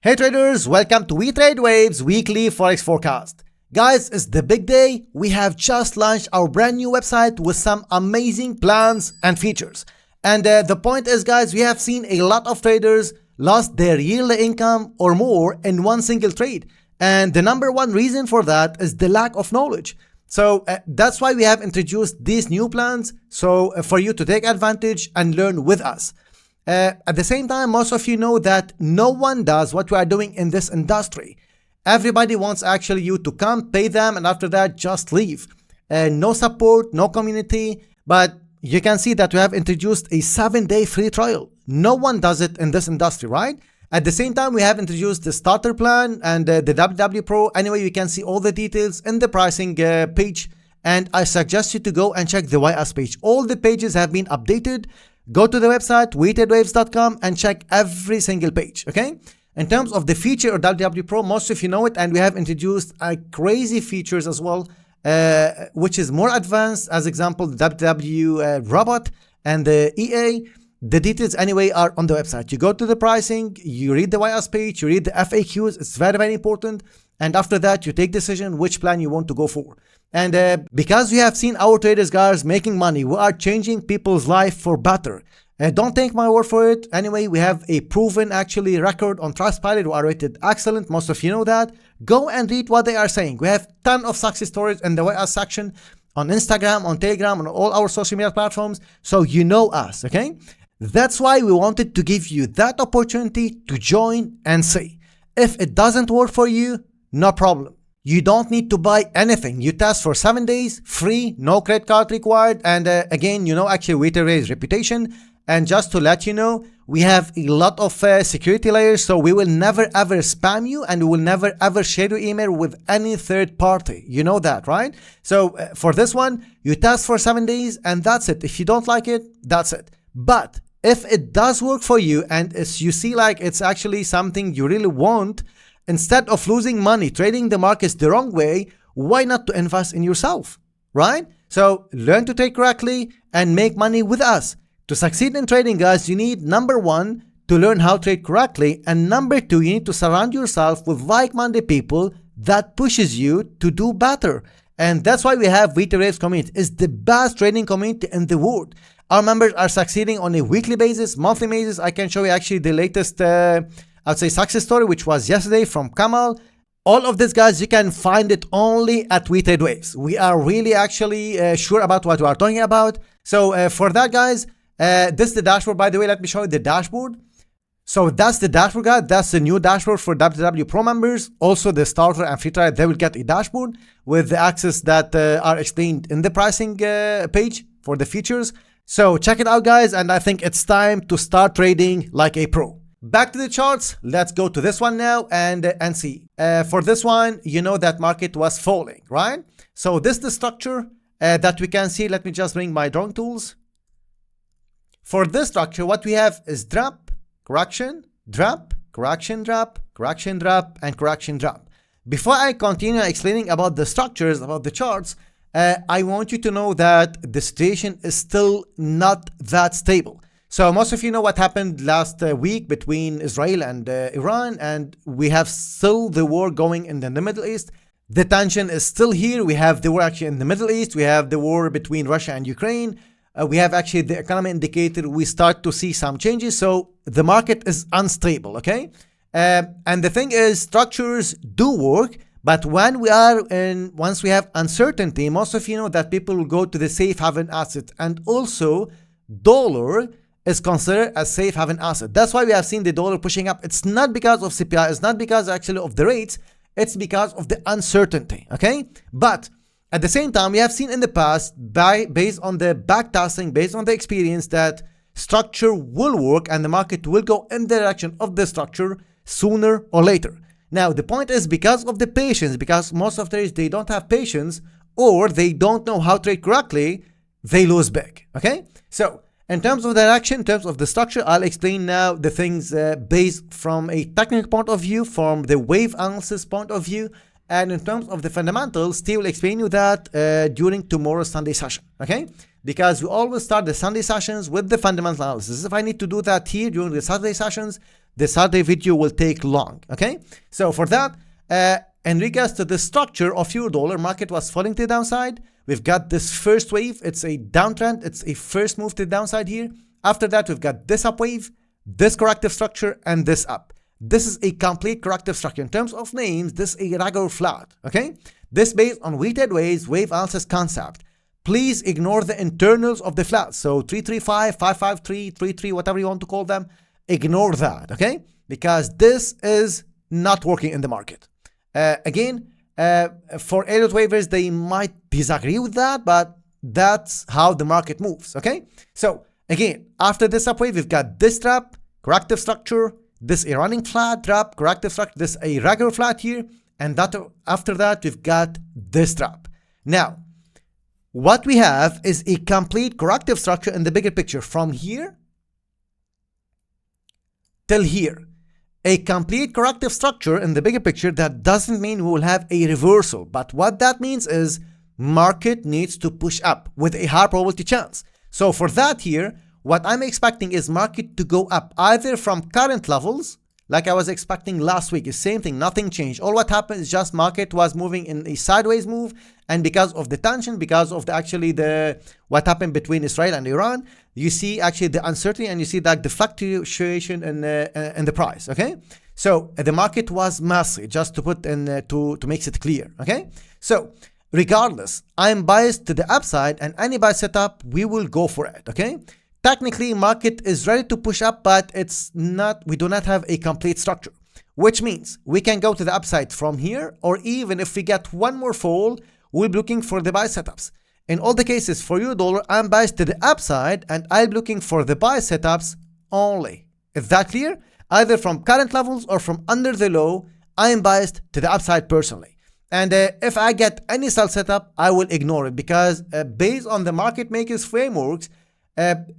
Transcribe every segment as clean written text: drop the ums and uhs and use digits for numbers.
Hey traders, welcome to WeTradeWaves Weekly Forex Forecast. Guys, it's the big day. We have just launched our brand new website with some amazing plans and features. And the point is, guys, we have seen a lot of traders lost their yearly income or more in one single trade. And the number one reason for that is the lack of knowledge. So that's why we have introduced these new plans, so for you to take advantage and learn with us. At the same time, most of you know that no one does what we are doing in this industry. Everybody wants actually you to come, pay them, and after that, just leave. No support, no community, but you can see that we have introduced a 7-day free trial. No one does it in this industry, right? At the same time, we have introduced the starter plan and the WTW Pro. Anyway, you can see all the details in the pricing page, and I suggest you to go and check the YS page. All the pages have been updated. Go to the website, wetradewaves.com, and check every single page, okay? In terms of the feature of WTW Pro, most of you know it, and we have introduced crazy features as well, which is more advanced. As example, the WTW Robot and the EA. The details anyway are on the website. You go to the pricing, you read the YS page, you read the FAQs. It's very, very important. And after that, you take decision which plan you want to go for. And because we have seen our traders, guys, making money, we are changing people's life for better. Don't take my word for it. Anyway, we have a proven actually record on Trustpilot. We are rated excellent. Most of you know that. Go and read what they are saying. We have ton of success stories in the YS section on Instagram, on Telegram, on all our social media platforms. So you know us, okay? That's why we wanted to give you that opportunity to join and see. If it doesn't work for you, no problem. You don't need to buy anything. You test for 7 days, free, no credit card required. And again, you know, actually WeTradeWaves reputation. And just to let you know, we have a lot of security layers. So we will never ever spam you, and we will never ever share your email with any third party. You know that, right? So for this one, you test for 7 days and that's it. If you don't like it, that's it. But if it does work for you and you see like it's actually something you really want, instead of losing money trading the markets the wrong way, why not to invest in yourself, right? So learn to trade correctly and make money with us. To succeed in trading, guys, you need number one, to learn how to trade correctly, and number two, you need to surround yourself with like-minded people that pushes you to do better. And that's why we have WeTradeWaves community. It's the best trading community in the world. Our members are succeeding on a weekly basis, monthly basis. I can show you actually the latest I'd say success story, which was yesterday from Kamal. All of this, guys, you can find it only at WeTradeWaves. We are really actually sure about what we are talking about. So for that, guys, this is the dashboard. By the way, let me show you the dashboard. So that's the dashboard, guys. That's the new dashboard for WTW Pro members. Also, the starter and free trial, they will get a dashboard with the access that are explained in the pricing page for the features. So check it out, guys. And I think it's time to start trading like a pro. Back to the charts. Let's go to this one now and see. For this one, you know that market was falling, right? So this is the structure that we can see. Let me just bring my drawing tools. For this structure, what we have is drop, correction, drop, correction, drop, correction, drop, and correction, drop. Before I continue explaining about the structures, about the charts, I want you to know that the situation is still not that stable. So most of you know what happened last week between Israel and Iran, and we have still the war going in the Middle East. The tension is still here. We have the war actually in the Middle East. We have the war between Russia and Ukraine. We have actually the economy indicator. We start to see some changes. So the market is unstable, okay? And the thing is, structures do work, but when once we have uncertainty, most of you know that people will go to the safe haven asset, and also dollar is considered a safe haven asset. That's why we have seen the dollar pushing up. It's not because of CPI. It's not because actually of the rates. It's because of the uncertainty, okay? But at the same time, we have seen in the past, based on the backtesting, based on the experience, that structure will work and the market will go in the direction of the structure sooner or later. Now, the point is, because of the patience, because most of traders, they don't have patience, or they don't know how to trade correctly, they lose big, okay? So in terms of direction, in terms of the structure, I'll explain now the things based from a technical point of view, from the wave analysis point of view, and in terms of the fundamentals. Steve will explain you that during tomorrow's Sunday session, okay? Because we always start the Sunday sessions with the fundamental analysis. If I need to do that here during the Saturday sessions, the Saturday video will take long. Okay, so for that, in regards to the structure of euro dollar, market was falling to the downside. We've got this first wave. It's a downtrend. It's a first move to the downside here. After that, we've got this up wave, this corrective structure, and this up. This is a complete corrective structure. In terms of names, this is a regular flat. Okay, this based on weighted waves, wave analysis concept. Please ignore the internals of the flat. So 335, 553, 33, whatever you want to call them, ignore that. Okay, because this is not working in the market. Again, for Elliott waivers, they might disagree with that, but that's how the market moves. Okay, so again, after this up wave, we've got this trap, corrective structure, this a running flat trap, corrective structure, this a regular flat here, and that after that, we've got this trap. Now, what we have is a complete corrective structure in the bigger picture from here till here. A complete corrective structure in the bigger picture. That doesn't mean we will have a reversal, but what that means is market needs to push up with a high probability chance. So for that here, what I'm expecting is market to go up either from current levels, like I was expecting last week. It's same thing, nothing changed. All what happened is just market was moving in a sideways move, and because of the tension, because of the what happened between Israel and Iran, you see actually the uncertainty, and you see that the fluctuation in the price. Okay, so the market was massive, just to put in to make it clear. Okay, so regardless, I'm biased to the upside, and any buy setup, we will go for it. Okay. Technically, market is ready to push up, but it's not. We do not have a complete structure, which means we can go to the upside from here, or even if we get one more fall, we'll be looking for the buy setups. In all the cases for euro dollar, I'm biased to the upside, and I'm looking for the buy setups only. Is that clear? Either from current levels or from under the low, I am biased to the upside personally. And if I get any sell setup, I will ignore it, because based on the market makers frameworks,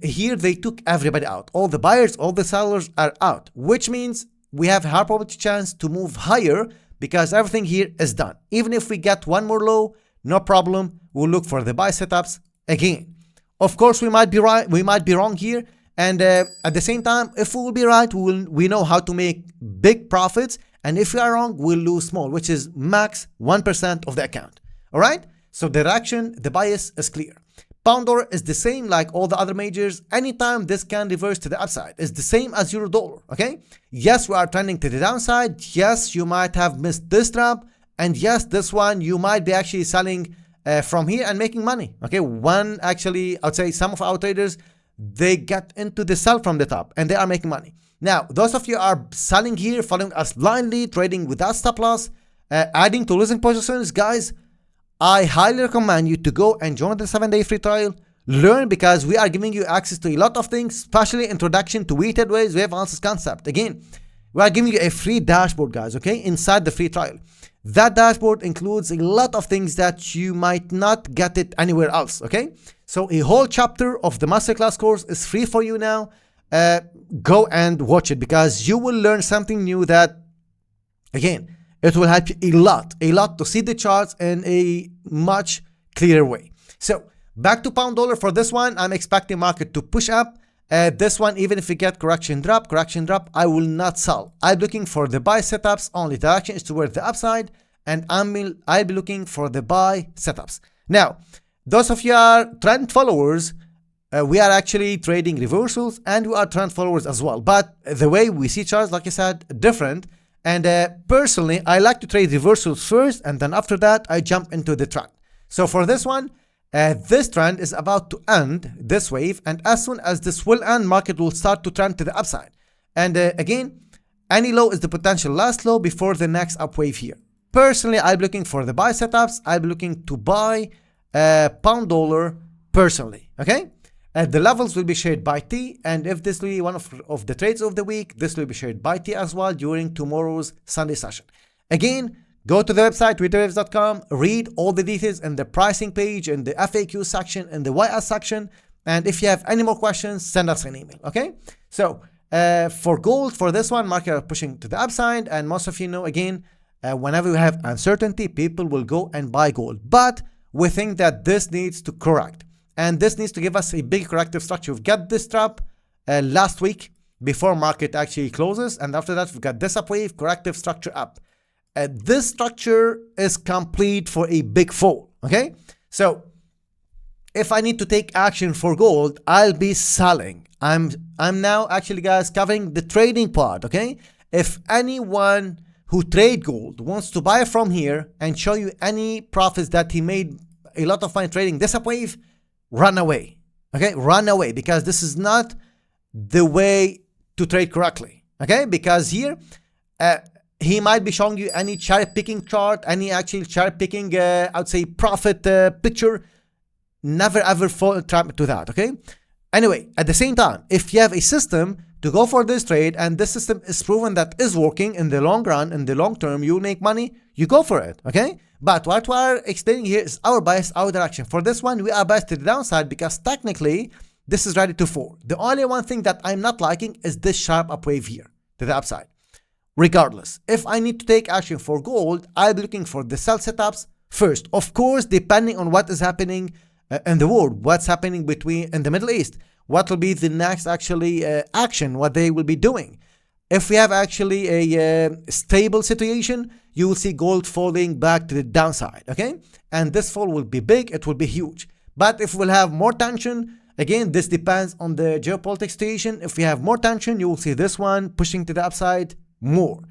here they took everybody out. All the buyers, all the sellers are out, which means we have a high probability chance to move higher because everything here is done. Even if we get one more low, no problem. We'll look for the buy setups again. Of course, we might be right, we might be wrong here. And at the same time, if we will be right, we know how to make big profits. And if we are wrong, we'll lose small, which is max 1% of the account. All right. So the direction, the bias is clear. Pound dollar is the same like all the other majors. Anytime this can reverse to the upside, it's the same as euro dollar. Okay. Yes, we are trending to the downside. Yes, you might have missed this trap. And yes, this one, you might be actually selling from here and making money. Okay. Actually, I would say some of our traders, they get into the sell from the top and they are making money. Now, those of you are selling here, following us blindly, trading without stop loss, adding to losing positions, guys, I highly recommend you to go and join the 7-day free trial. Learn, because we are giving you access to a lot of things, especially introduction to weighted waves, wave analysis concept. Again, we are giving you a free dashboard, guys, okay, inside the free trial. That dashboard includes a lot of things that you might not get it anywhere else, okay? So a whole chapter of the masterclass course is free for you now. Go and watch it, because you will learn something new that, again, it will help you a lot to see the charts in a much clearer way. So back to pound dollar. For this one, I'm expecting market to push up. This one, even if we get correction drop, I will not sell. I'm looking for the buy setups only. The direction is towards the upside, and I'll be looking for the buy setups. Now, those of you are trend followers, we are actually trading reversals, and we are trend followers as well. But the way we see charts, like I said, different. And personally, I like to trade reversals first, and then after that, I jump into the trend. So for this one, this trend is about to end, this wave, and as soon as this will end, market will start to trend to the upside. And again, any low is the potential last low before the next up wave here. Personally, I'm looking for the buy setups. I'm looking to buy pound dollar personally, okay? The levels will be shared by T, and if this will be one of the trades of the week, this will be shared by T as well during tomorrow's Sunday session. Again, go to the website, wtwaves.com, read all the details in the pricing page, in the FAQ section, in the YS section, and if you have any more questions, send us an email, okay? So, for gold, for this one, market are pushing to the upside, and most of you know, again, whenever you have uncertainty, people will go and buy gold. But we think that this needs to correct. And this needs to give us a big corrective structure. We've got this trap last week. before market actually closes. And after that, we've got this up wave, corrective structure up. This structure is complete for a big fall, okay? So if I need to take action for gold, I'll be selling. I'm now actually, guys, covering the trading part, okay? If anyone who trade gold wants to buy from here and show you any profits that he made a lot of money trading this up wave, run away, okay? Run away, because this is not the way to trade correctly, okay? Because here, he might be showing you any cherry picking chart, any actual cherry picking, I would say, profit picture. Never ever fall trap to that, okay? Anyway, at the same time, if you have a system to go for this trade and this system is proven that is working in the long run, in the long term, you make money, you go for it, okay? But what we're explaining here is our bias, our direction. For this one, we are biased to the downside because technically, this is ready to fall. The only one thing that I'm not liking is this sharp up wave here to the upside. Regardless, if I need to take action for gold, I'll be looking for the sell setups first. Of course, depending on what is happening in the world, what's happening in the Middle East, what will be the next actually action, what they will be doing. If we have actually a stable situation, you will see gold falling back to the downside, okay? And this fall will be big, it will be huge. But if we'll have more tension, again, this depends on the geopolitics situation. If we have more tension, you will see this one pushing to the upside more.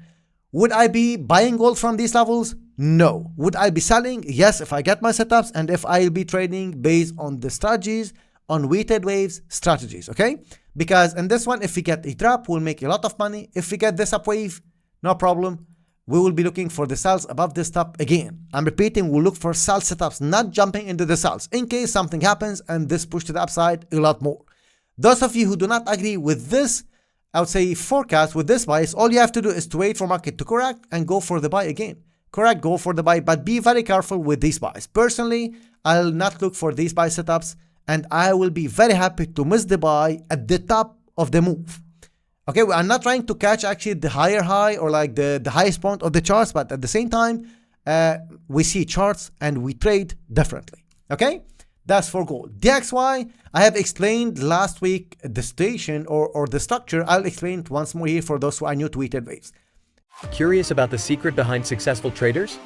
Would I be buying gold from these levels? No. Would I be selling? Yes, if I get my setups and if I'll be trading based on the strategies, on weighted waves strategies, okay? Because in this one, if we get a drop, we'll make a lot of money. If we get this up wave, no problem. We will be looking for the sells above this top again. I'm repeating, we'll look for sell setups, not jumping into the sells in case something happens and this push to the upside a lot more. Those of you who do not agree with this, I would say forecast with this bias, all you have to do is to wait for market to correct and go for the buy again. Correct, go for the buy, but be very careful with these buys. Personally, I'll not look for these buy setups and I will be very happy to miss the buy at the top of the move. Okay, I'm not trying to catch actually the higher high or like the highest point of the charts, but at the same time, we see charts and we trade differently. Okay, that's for gold. DXY, I have explained last week the situation or the structure. I'll explain it once more here for those who are new to weighted waves. Curious about the secret behind successful traders?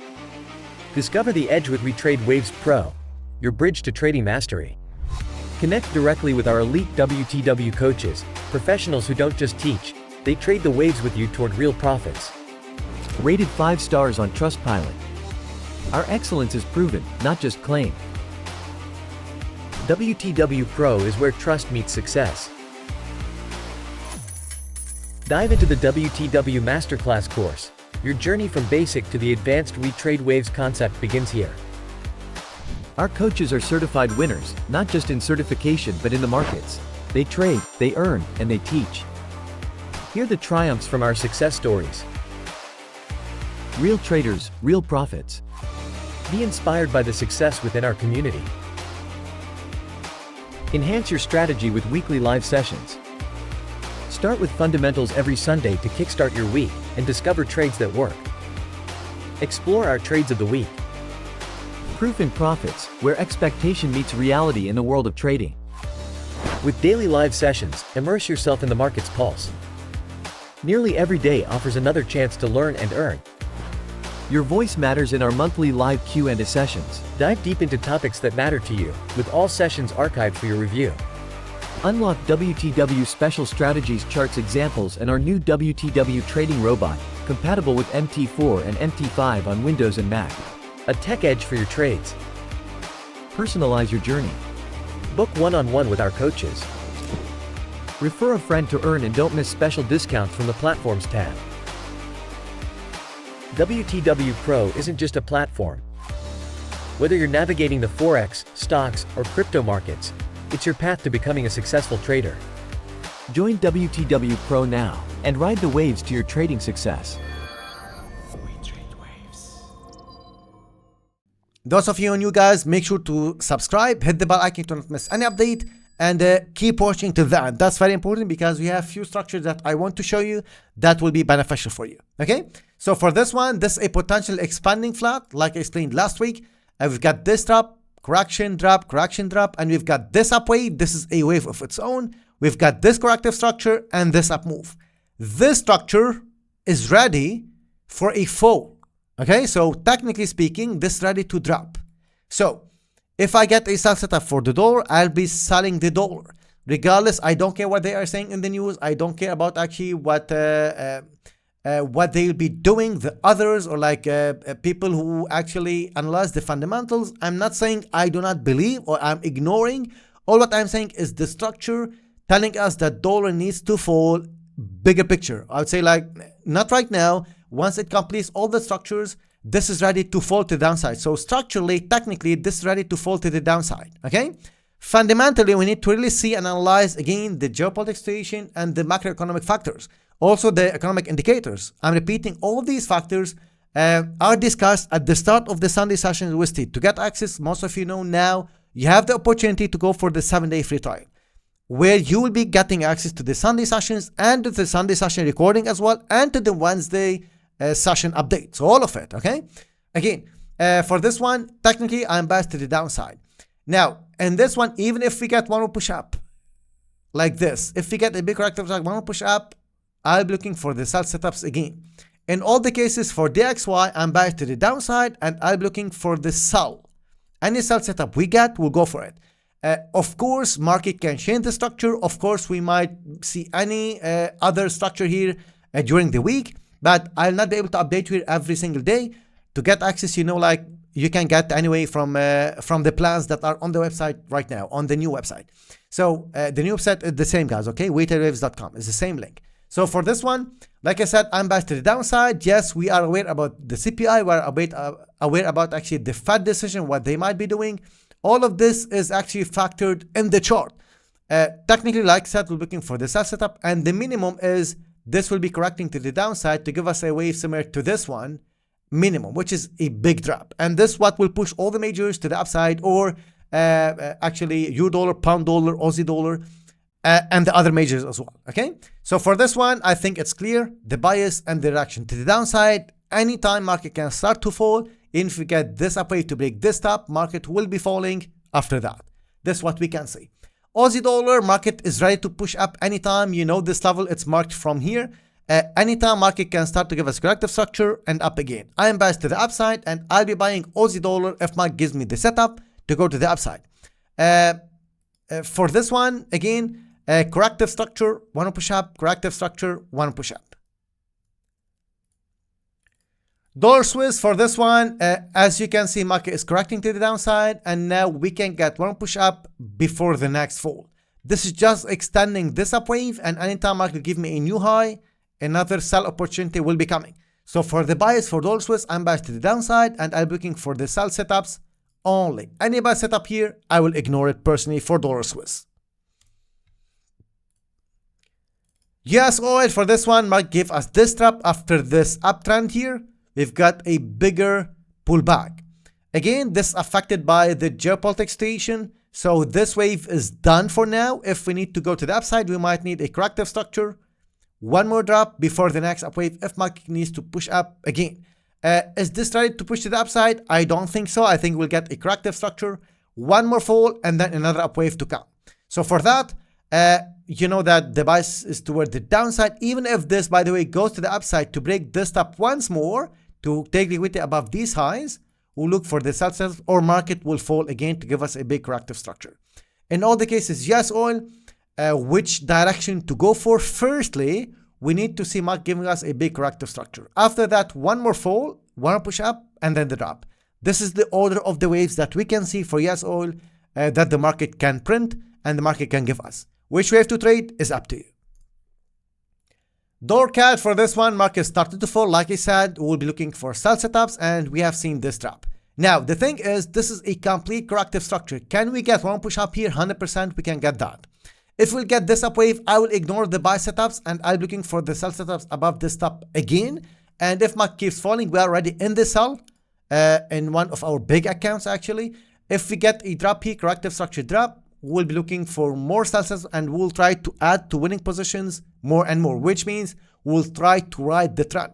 Discover the edge with WeTrade Waves Pro, your bridge to trading mastery. Connect directly with our elite WTW coaches, professionals who don't just teach, they trade the waves with you toward real profits. Rated 5 stars on Trustpilot. Our excellence is proven, not just claimed. WTW Pro is where trust meets success. Dive into the WTW Masterclass course. Your journey from basic to the advanced WeTrade Waves concept begins here. Our coaches are certified winners, not just in certification but in the markets. They trade, they earn, and they teach. Hear the triumphs from our success stories. Real traders, real profits. Be inspired by the success within our community. Enhance your strategy with weekly live sessions. Start with fundamentals every Sunday to kickstart your week and discover trades that work. Explore our trades of the week. Proof in profits, where expectation meets reality in the world of trading. With daily live sessions, immerse yourself in the market's pulse. Nearly every day offers another chance to learn and earn. Your voice matters in our monthly live Q&A sessions. Dive deep into topics that matter to you, with all sessions archived for your review. Unlock WTW special strategies charts examples and our new WTW trading robot, compatible with MT4 and MT5 on Windows and Mac. A tech edge for your trades. Personalize your journey. Book one-on-one with our coaches. Refer a friend to earn and don't miss special discounts from the Platforms tab. WTW Pro isn't just a platform. Whether you're navigating the Forex, stocks, or crypto markets, it's your path to becoming a successful trader. Join WTW Pro now and ride the waves to your trading success. Those of you new guys, make sure to subscribe, hit the bell icon to not miss any update, and keep watching to the end. That's very important because we have few structures that I want to show you that will be beneficial for you. Okay, so for this one, this is a potential expanding flat, like I explained last week. We've got this top, correction, drop, and we've got this up wave. This is a wave of its own. We've got this corrective structure and this up move. This structure is ready for a fall. Okay, so technically speaking, this is ready to drop. So if I get a sell setup for the dollar, I'll be selling the dollar. Regardless, I don't care what they are saying in the news. I don't care about actually what they'll be doing, the others, or like people who actually analyze the fundamentals. I'm not saying I do not believe or I'm ignoring. All what I'm saying is the structure telling us that dollar needs to fall. Bigger picture, I would say, like, not right now. Once it completes all the structures, this is ready to fall to the downside. So structurally, technically, this is ready to fall to the downside. Okay. Fundamentally, we need to really see and analyze again the geopolitical situation and the macroeconomic factors. Also, the economic indicators. I'm repeating, all these factors are discussed at the start of the Sunday session with USD. To get access, most of you know now, you have the opportunity to go for the 7-day free trial, where you will be getting access to the Sunday sessions and to the Sunday session recording as well, and to the Wednesday session update. So all of it, okay? Again, for this one, technically, I'm biased to the downside. Now, in this one, even if we get one more push up, like this, if we get a big corrective, like one more push up, I'll be looking for the sell setups again. In all the cases for DXY, I'm biased to the downside, and I'll be looking for the sell. Any sell setup we get, we'll go for it. Of course, market can change the structure. Of course, we might see any other structure here during the week, but I'll not be able to update you every single day. To get access, you know, like you can get anyway from the plans that are on the website right now, on the new website. So the new website is the same, guys, okay? WTWwaves.com is the same link. So for this one, like I said, I'm biased to the downside. Yes, we are aware about the CPI. We're aware about actually the Fed decision, what they might be doing. All of this is actually factored in the chart. Technically, like I said, we're looking for the sell setup, and the minimum is this will be correcting to the downside to give us a wave similar to this one, minimum, which is a big drop. And this what will push all the majors to the upside, or actually euro dollar, pound dollar, Aussie dollar, and the other majors as well. Okay, so for this one, I think it's clear the bias and the reaction to the downside. Anytime market can start to fall, if we get this up wave to break this top, market will be falling after that. That's what we can see. Aussie dollar market is ready to push up anytime. You know this level, it's marked from here. Anytime market can start to give us corrective structure and up again. I am biased to the upside, and I'll be buying Aussie dollar if market gives me the setup to go to the upside. For this one, again, corrective structure, one push up, corrective structure, one push up. Dollar Swiss for this one, as you can see, market is correcting to the downside, and now we can get one push up before the next fall. This is just extending this up wave, and anytime market give me a new high, another sell opportunity will be coming. So for the bias for Dollar Swiss, I'm biased to the downside, and I'm looking for the sell setups only. Any buy setup here, I will ignore it personally for Dollar Swiss. USOIL for this one might give us this trap after this uptrend here. We've got a bigger pullback. Again, this affected by the geopolitics situation. So this wave is done for now. If we need to go to the upside, we might need a corrective structure. One more drop before the next upwave if market needs to push up again. Is this ready to push to the upside? I don't think so. I think we'll get a corrective structure, one more fall, and then another upwave to come. So for that, you know that the bias is toward the downside. Even if this, by the way, goes to the upside to break this top once more, to take liquidity above these highs, we'll look for the sell setup, or market will fall again to give us a big corrective structure. In all the cases, USOIL, which direction to go for? Firstly, we need to see market giving us a big corrective structure. After that, one more fall, one push up, and then the drop. This is the order of the waves that we can see for USOIL that the market can print and the market can give us. Which wave to trade is up to you. Dollar CAD for this one, market started to fall. Like I said, we'll be looking for sell setups, and we have seen this drop. Now, the thing is, this is a complete corrective structure. Can we get one push up here? 100% we can get that. If we get this up wave, I will ignore the buy setups, and I'll be looking for the sell setups above this top again. And if market keeps falling, we are already in the sell in one of our big accounts actually. If we get a drop here, corrective structure drop, we'll be looking for more sell setups, and we'll try to add to winning positions more and more, which means we'll try to ride the trend.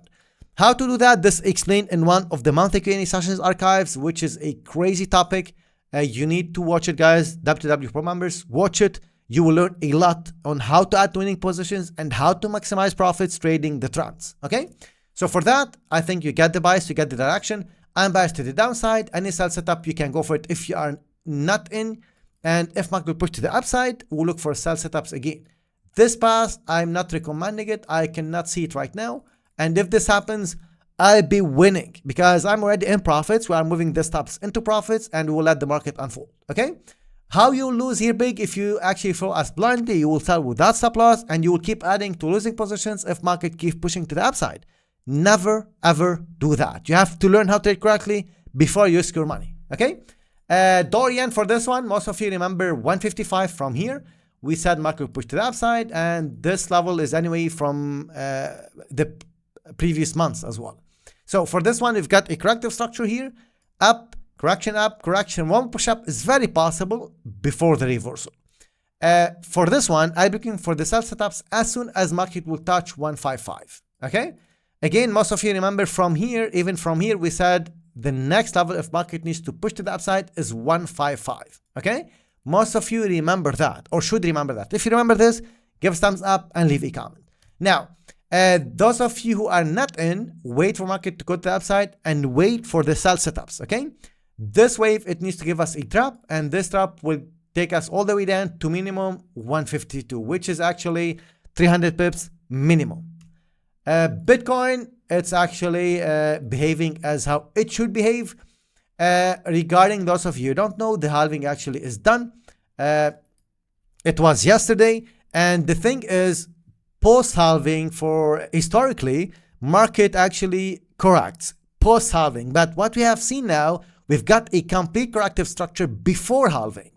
How to do that? This explained in one of the monthly Q&A sessions archives, which is a crazy topic. You need to watch it, guys. WTW Pro members, watch it. You will learn a lot on how to add winning positions and how to maximize profits trading the trends. Okay, so for that, I think you get the bias, you get the direction. I'm biased to the downside. Any sell setup, you can go for it if you are not in. And if market will push to the upside, we'll look for sell setups again. This pass, I'm not recommending it. I cannot see it right now. And if this happens, I'll be winning because I'm already in profits. We are moving the stops into profits and we will let the market unfold. Okay. How you lose here big if you actually throw us blindly, you will sell without stop loss and you will keep adding to losing positions if market keeps pushing to the upside. Never ever do that. You have to learn how to trade correctly before you risk your money. Okay. Dorian for this one, most of you remember 155 from here. We said market push to the upside and this level is anyway from the previous months as well. So for this one, we've got a corrective structure here, up, correction, one push up is very possible before the reversal. For this one, I'm looking for the sell setups as soon as market will touch 155. Okay. Again, most of you remember from here, even from here, we said the next level if market needs to push to the upside is 155. Okay. Most of you remember that or should remember that. If you remember this, give a thumbs up and leave a comment. Now, those of you who are not in, wait for market to go to the upside and wait for the sell setups. Okay. This wave, it needs to give us a drop and this drop will take us all the way down to minimum 152, which is actually 300 pips minimum. Bitcoin, it's actually behaving as how it should behave. Regarding those of you who don't know, the halving actually is done. It was yesterday. And the thing is, post-halving for historically, market actually corrects post-halving. But what we have seen now, we've got a complete corrective structure before halving,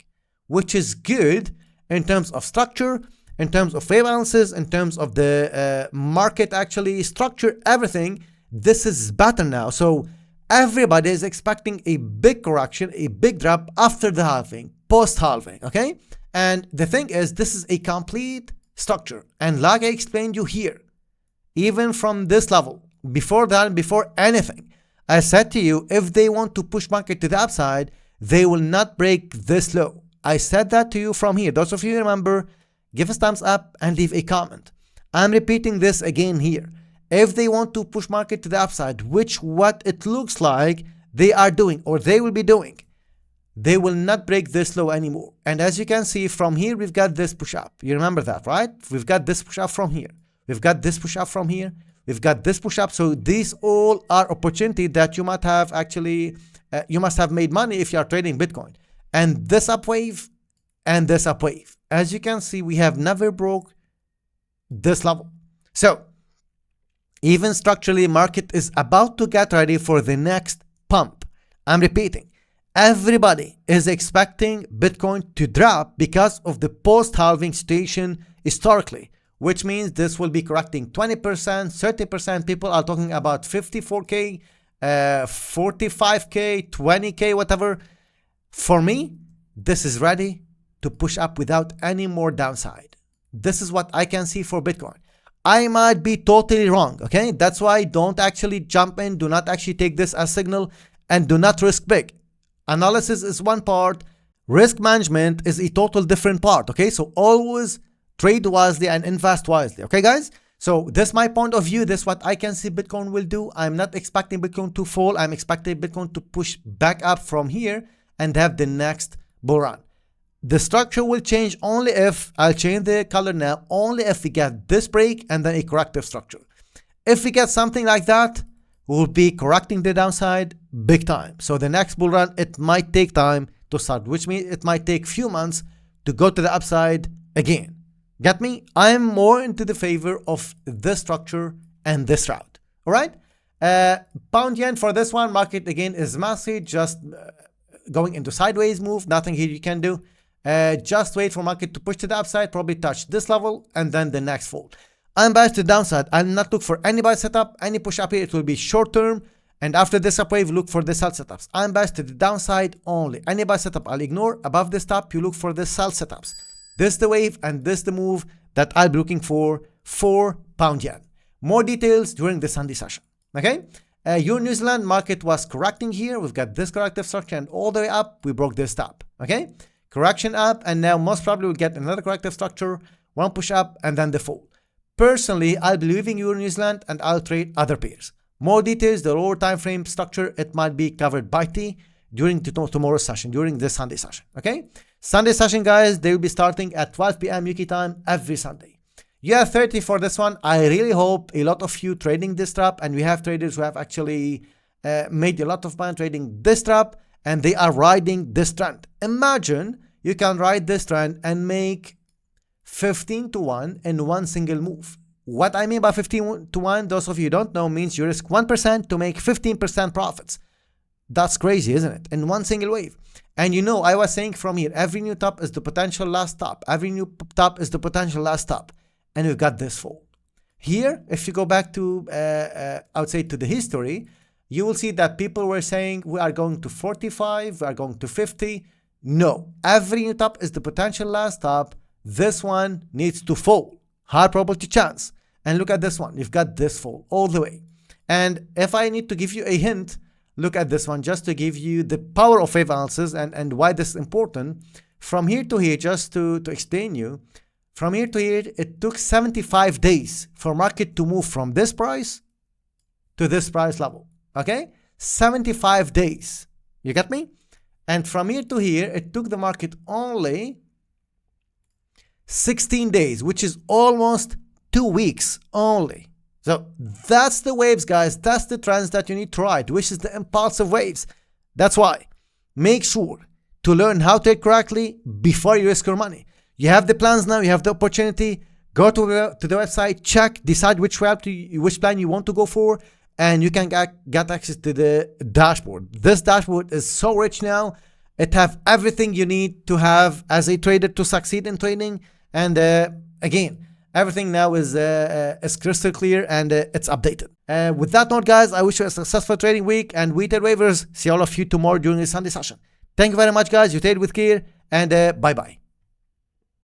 which is good in terms of structure, in terms of rebalances, in terms of the market actually structure, everything. This is better now. So everybody is expecting a big correction, a big drop after the halving, post-halving, okay? And the thing is, this is a complete structure. And like I explained you here, even from this level, before that, before anything, I said to you, if they want to push market to the upside, they will not break this low. I said that to you from here. Those of you remember, give us thumbs up and leave a comment. I'm repeating this again here. If they want to push market to the upside, which what it looks like they are doing or they will be doing, they will not break this low anymore. And as you can see from here, we've got this push up. You remember that, right? We've got this push up from here. We've got this push up from here. We've got this push up. So these all are opportunity that you might have actually, you must have made money if you are trading Bitcoin. And this up wave and this up wave. As you can see, we have never broke this level. So even structurally, market is about to get ready for the next pump. I'm repeating, everybody is expecting Bitcoin to drop because of the post-halving situation historically, which means this will be correcting 20%, 30%. People are talking about 54K, 45K, 20K, whatever. For me, this is ready to push up without any more downside. This is what I can see for Bitcoin. I might be totally wrong, okay? That's why don't actually jump in. Do not actually take this as signal and do not risk big. Analysis is one part. Risk management is a total different part, okay? So always trade wisely and invest wisely, okay, guys? So this is my point of view. This is what I can see Bitcoin will do. I'm not expecting Bitcoin to fall. I'm expecting Bitcoin to push back up from here and have the next bull run. The structure will change only if, I'll change the color now, only if we get this break and then a corrective structure. If we get something like that, we'll be correcting the downside big time. So the next bull run, it might take time to start, which means it might take few months to go to the upside again. Get me? I'm more into the favor of this structure and this route. All right. Pound yen for this one, market again is massive, just going into sideways move. Nothing here you can do. Just wait for market to push to the upside, probably touch this level and then the next fall. I'm biased to the downside. I'll not look for any buy setup, any push up here. It will be short term. And after this up wave, look for the sell setups. I'm biased to the downside only. Any buy setup I'll ignore. Above this top, you look for the sell setups. This is the wave and this is the move that I'll be looking for pound yen. More details during the Sunday session. Okay. Euro New Zealand market was correcting here. We've got this corrective structure, and all the way up, we broke this top. Okay, correction up, and now most probably we'll get another corrective structure, one push up, and then the fall. Personally, I'll be leaving Euro New Zealand and I'll trade other pairs. More details, the lower time frame structure, it might be covered by T during tomorrow's session, during this Sunday session. Okay, Sunday session, guys, they will be starting at 12 p.m. UK time every Sunday. US30 for this one, I really hope a lot of you trading this trap, and we have traders who have actually made a lot of money trading this trap, and they are riding this trend. Imagine you can ride this trend and make 15 to 1 in one single move. What I mean by 15 to 1, those of you who don't know, means you risk 1% to make 15% profits. That's crazy, isn't it? In one single wave. And you know, I was saying from here, every new top is the potential last top. Every new top is the potential last top. And we've got this fall. Here, if you go back to, I would say to the history, you will see that people were saying we are going to 45, we are going to 50. No, every new top is the potential last top. This one needs to fall. High probability chance. And look at this one. You've got this fall all the way. And if I need to give you a hint, look at this one just to give you the power of wave analysis and why this is important. From here to here, just to explain you, from here to here, it took 75 days for market to move from this price to this price level. Okay? 75 days. You get me? And from here to here, it took the market only 16 days, which is almost 2 weeks only. So that's the waves, guys. That's the trends that you need to ride, which is the impulsive waves. That's why make sure to learn how to trade correctly before you risk your money. You have the plans now, you have the opportunity. Go to the website, check, decide which plan you want to go for, and you can get access to the dashboard. This dashboard is so rich now. It have everything you need to have as a trader to succeed in trading. And again, everything now is crystal clear, and it's updated. With that note, guys, I wish you a successful trading week, and we trade waivers. See all of you tomorrow during the Sunday session. Thank you very much, guys. You trade with care, and bye-bye.